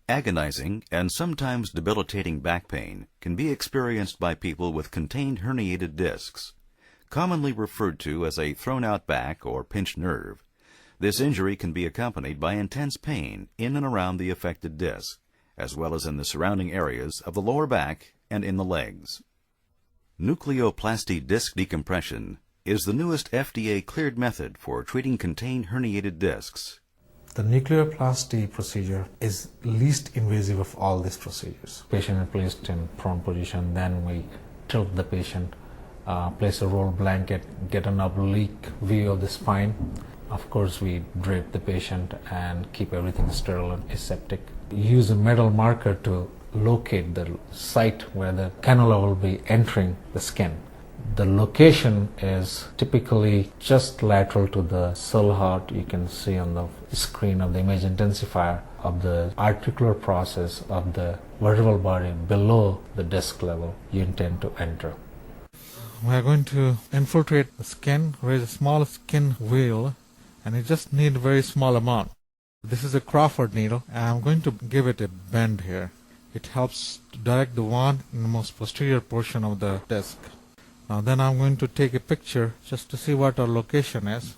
Agonizing and sometimes debilitating back pain can be experienced by people with contained herniated discs, commonly referred to as a thrown-out back or pinched nerve. This injury can be accompanied by intense pain in and around the affected disc, as well as in the surrounding areas of the lower back and in the legs. Nucleoplasty disc decompression is the newest FDA-cleared method for treating contained herniated discs. The nucleoplasty procedure is least invasive of all these procedures. Patient is placed in prone position, then we tilt the patient, place a roll blanket, get an oblique view of the spine. Of course, we drape the patient and keep everything sterile and aseptic. Use a metal marker to locate the site where the cannula will be entering the skin. The location is typically just lateral to the cell heart. You can see on the screen of the image intensifier of the articular process of the vertebral body below the disc level you intend to enter. We are going to infiltrate the skin, raise a small skin wheel, and you just need a very small amount. This is a Crawford needle, and I'm going to give it a bend here. It helps to direct the wand in the most posterior portion of the disc. Now then I'm going to take a picture just to see what our location is.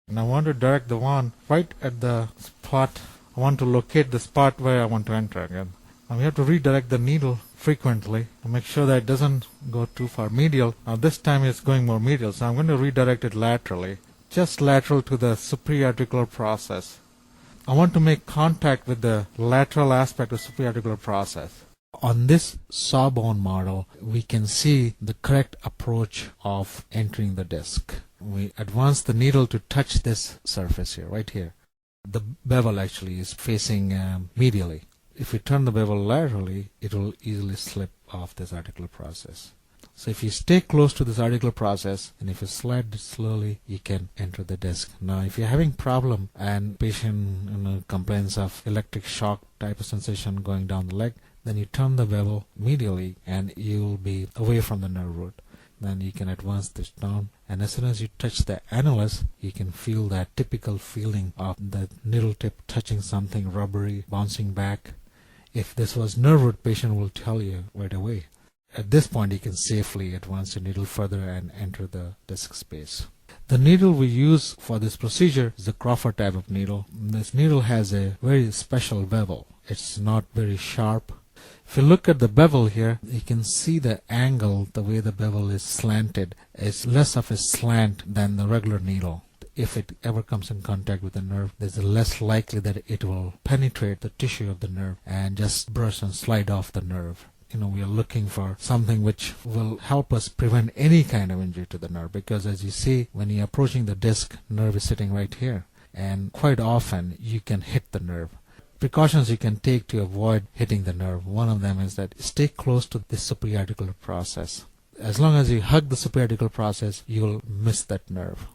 And I want to direct the wand right at the spot. I want to locate the spot where I want to enter again. Now we have to redirect the needle frequently to make sure that it doesn't go too far medial. Now this time it's going more medial, so I'm going to redirect it laterally, just lateral to the superior articular process. I want to make contact with the lateral aspect of the superior articular process. On this sawbone model, we can see the correct approach of entering the disc. We advance the needle to touch this surface here, right here. The bevel actually is facing medially. If we turn the bevel laterally, it will easily slip off this articular process. So if you stay close to this articular process and if you slide it slowly, you can enter the disc. Now if you're having problem and patient complains of electric shock type of sensation going down the leg, then you turn the bevel medially and you will be away from the nerve root. Then you can advance this down, and as soon as you touch the annulus, you can feel that typical feeling of the needle tip touching something rubbery, bouncing back. If this was nerve root, patient will tell you right away. At this point, you can safely advance the needle further and enter the disc space. The needle we use for this procedure is the Crawford type of needle. This needle has a very special bevel. It's not very sharp. If you look at the bevel here, you can see the angle, the way the bevel is slanted, is less of a slant than the regular needle. If it ever comes in contact with the nerve, there's less likely that it will penetrate the tissue of the nerve and just brush and slide off the nerve. We are looking for something which will help us prevent any kind of injury to the nerve, because as you see, when you're approaching the disc, nerve is sitting right here, and quite often you can hit the nerve. Precautions you can take to avoid hitting the nerve. One of them is that stay close to the superior articular process. As long as you hug the superior articular process, you will miss that nerve.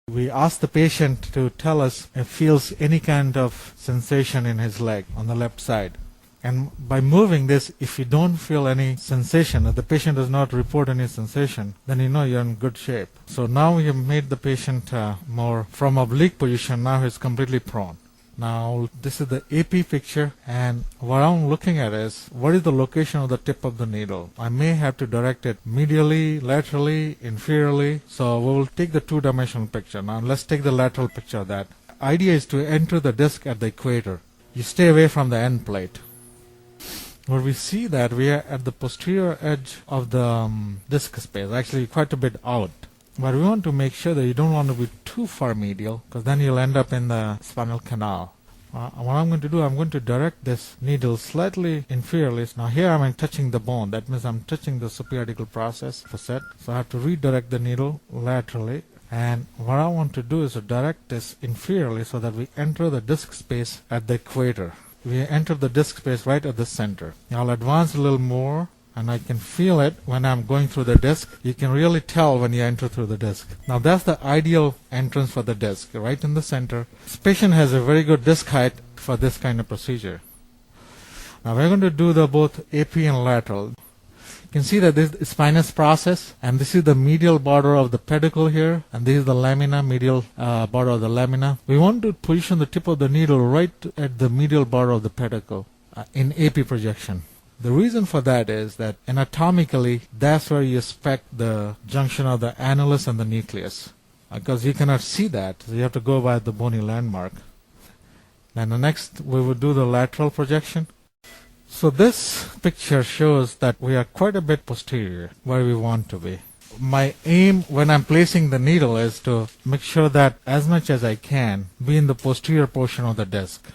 We ask the patient to tell us if he feels any kind of sensation in his leg on the left side. And by moving this, if you don't feel any sensation, if the patient does not report any sensation, then you know you're in good shape. So now we have made the patient more from oblique position. Now he's completely prone. Now this is the AP picture, and what I'm looking at is what is the location of the tip of the needle. I may have to direct it medially, laterally, inferiorly. So we will take the two-dimensional picture. Now let's take the lateral picture of that. Idea is to enter the disc at the equator. You stay away from the end plate. Where we see that we are at the posterior edge of the disc space, actually quite a bit out. But we want to make sure that you don't want to be too far medial, because then you'll end up in the spinal canal. What I'm going to do, I'm going to direct this needle slightly inferiorly. Now here I'm touching the bone. That means I'm touching the superior articular process facet. So I have to redirect the needle laterally. And what I want to do is to direct this inferiorly so that we enter the disc space at the equator. We enter the disc space right at the center. I'll advance a little more, and I can feel it when I'm going through the disc. You can really tell when you enter through the disc. Now that's the ideal entrance for the disc, right in the center. This patient has a very good disc height for this kind of procedure. Now we're going to do the both AP and lateral. You can see that this is spinous process, and this is the medial border of the pedicle here, and this is the lamina, medial border of the lamina. We want to position the tip of the needle right at the medial border of the pedicle. in AP projection. The reason for that is that anatomically, that's where you expect the junction of the annulus and the nucleus. Because you cannot see that, so you have to go by the bony landmark. Then the next, we will do the lateral projection. So this picture shows that we are quite a bit posterior, where we want to be. My aim when I'm placing the needle is to make sure that as much as I can be in the posterior portion of the disc.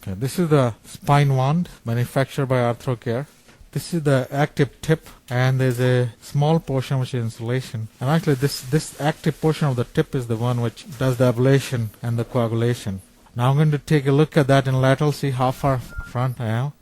Okay, this is the spine wand manufactured by ArthroCare. This is the active tip, and there's a small portion which is insulation. And actually this active portion of the tip is the one which does the ablation and the coagulation. Now I'm going to take a look at that in lateral, see how far front I am.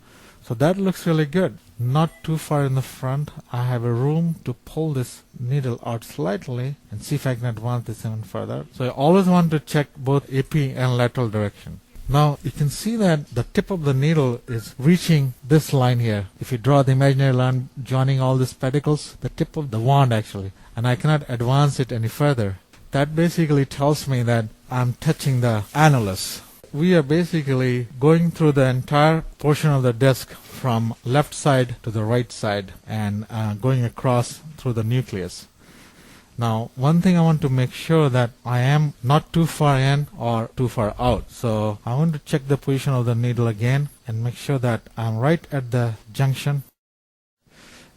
So that looks really good. Not too far in the front. I have a room to pull this needle out slightly and see if I can advance this even further. So I always want to check both AP and lateral direction. Now you can see that the tip of the needle is reaching this line here. If you draw the imaginary line joining all these pedicles, the tip of the wand actually, and I cannot advance it any further. That basically tells me that I'm touching the annulus. We are basically going through the entire portion of the disc from left side to the right side and going across through the nucleus. Now, one thing I want to make sure that I am not too far in or too far out. So I want to check the position of the needle again and make sure that I'm right at the junction.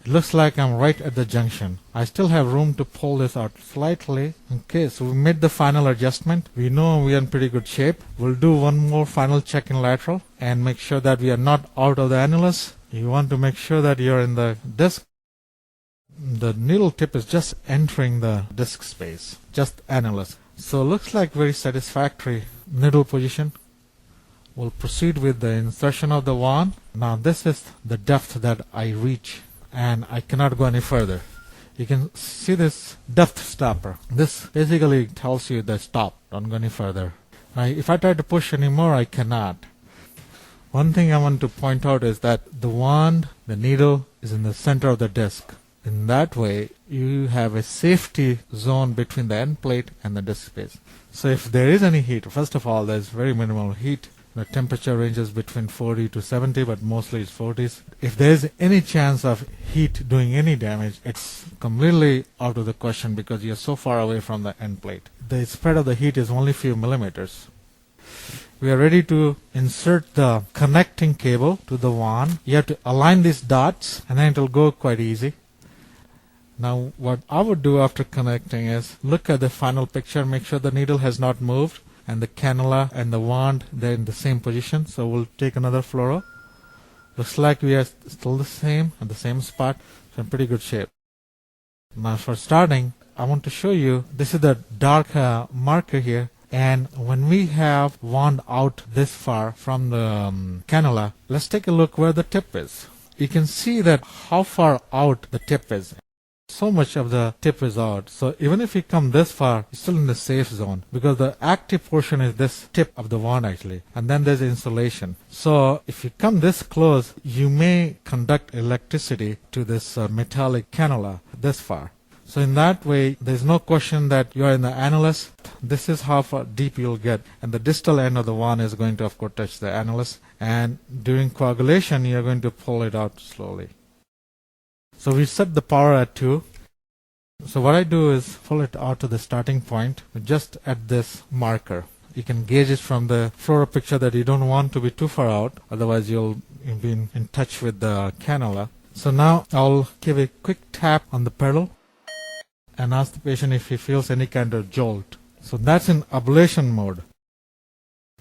It looks like I'm right at the junction. I still have room to pull this out slightly. Okay, so we made the final adjustment. We know we are in pretty good shape. We'll do one more final check in lateral and make sure that we are not out of the annulus. You want to make sure that you're in the disc. The needle tip is just entering the disc space, just annulus. So looks like very satisfactory needle position. We'll proceed with the insertion of the wand. Now this is the depth that I reach, and I cannot go any further. You can see this depth stopper. This basically tells you that stop, don't go any further. Now, if I try to push any more, I cannot. One thing I want to point out is that the wand, the needle, is in the center of the disc. In that way, you have a safety zone between the end plate and the disc space. So if there is any heat, first of all, there's very minimal heat. The temperature ranges between 40 to 70, but mostly it's 40s. If there is any chance of heat doing any damage, it's completely out of the question because you're so far away from the end plate. The spread of the heat is only a few millimeters. We are ready to insert the connecting cable to the wand. You have to align these dots, and then it will go quite easy. Now what I would do after connecting is look at the final picture, make sure the needle has not moved and the cannula and the wand, they're in the same position. So we'll take another fluoro. Looks like we are still the same at the same spot, so in pretty good shape. Now for starting, I want to show you, this is the dark marker here, and when we have wand out this far from the cannula, let's take a look where the tip is. You can see that how far out the tip is. So much of the tip is out. So even if you come this far, you're still in the safe zone because the active portion is this tip of the wand actually. And then there's insulation. So if you come this close, you may conduct electricity to this metallic cannula this far. So in that way, there's no question that you are in the annulus. This is how far deep you'll get. And the distal end of the wand is going to, of course, touch the annulus. And during coagulation, you're going to pull it out slowly. So we set the power at 2. So what I do is pull it out to the starting point just at this marker. You can gauge it from the fluoro picture that you don't want to be too far out, otherwise you'll be in touch with the cannula. So now I'll give a quick tap on the pedal and ask the patient if he feels any kind of jolt. So that's in ablation mode.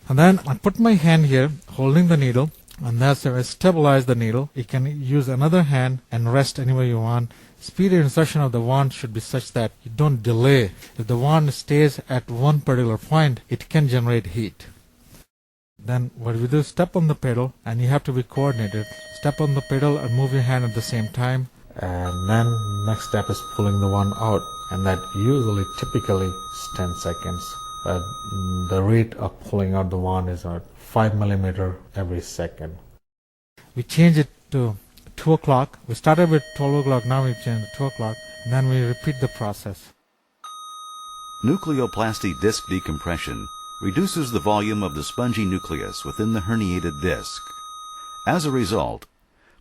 And then I put my hand here holding the needle, and that's how I stabilize the needle. You can use another hand and rest anywhere you want. Speed of insertion of the wand should be such that you don't delay. If the wand stays at one particular point, it can generate heat. Then what we do is step on the pedal, and you have to be coordinated. Step on the pedal and move your hand at the same time. And then next step is pulling the wand out, and that usually typically is 10 seconds. The rate of pulling out the wand is at 5 millimeter every second. We change it to 2 o'clock. We started with 12 o'clock, now we change to 2 o'clock, and then we repeat the process. Nucleoplasty disc decompression reduces the volume of the spongy nucleus within the herniated disc. As a result,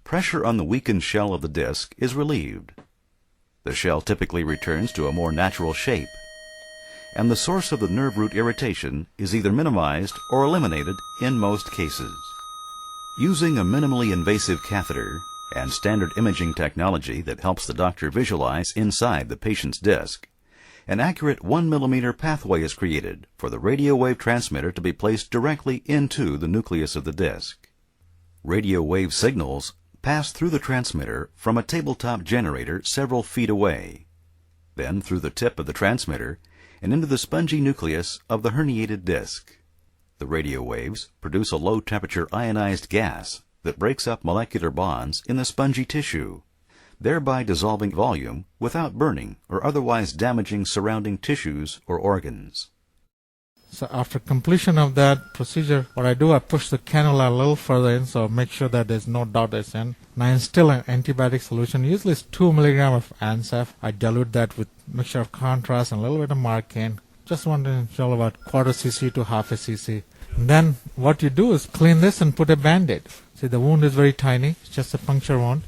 pressure on the weakened shell of the disc is relieved. The shell typically returns to a more natural shape, and the source of the nerve root irritation is either minimized or eliminated in most cases. Using a minimally invasive catheter and standard imaging technology that helps the doctor visualize inside the patient's disc, an accurate 1 millimeter pathway is created for the radio wave transmitter to be placed directly into the nucleus of the disc. Radio wave signals pass through the transmitter from a tabletop generator several feet away, then through the tip of the transmitter and into the spongy nucleus of the herniated disc. The radio waves produce a low-temperature ionized gas that breaks up molecular bonds in the spongy tissue, thereby dissolving volume without burning or otherwise damaging surrounding tissues or organs. So after completion of that procedure, what I do, I push the cannula a little further in, so make sure that there's no dot that's in. And I instill an antibiotic solution. Usually it's 2 milligrams of ANSEF. I dilute that with mixture of contrast and a little bit of Marcaine. Just want to instill about quarter cc to half a cc. And then what you do is clean this and put a Band-Aid. See, the wound is very tiny. It's just a puncture wound.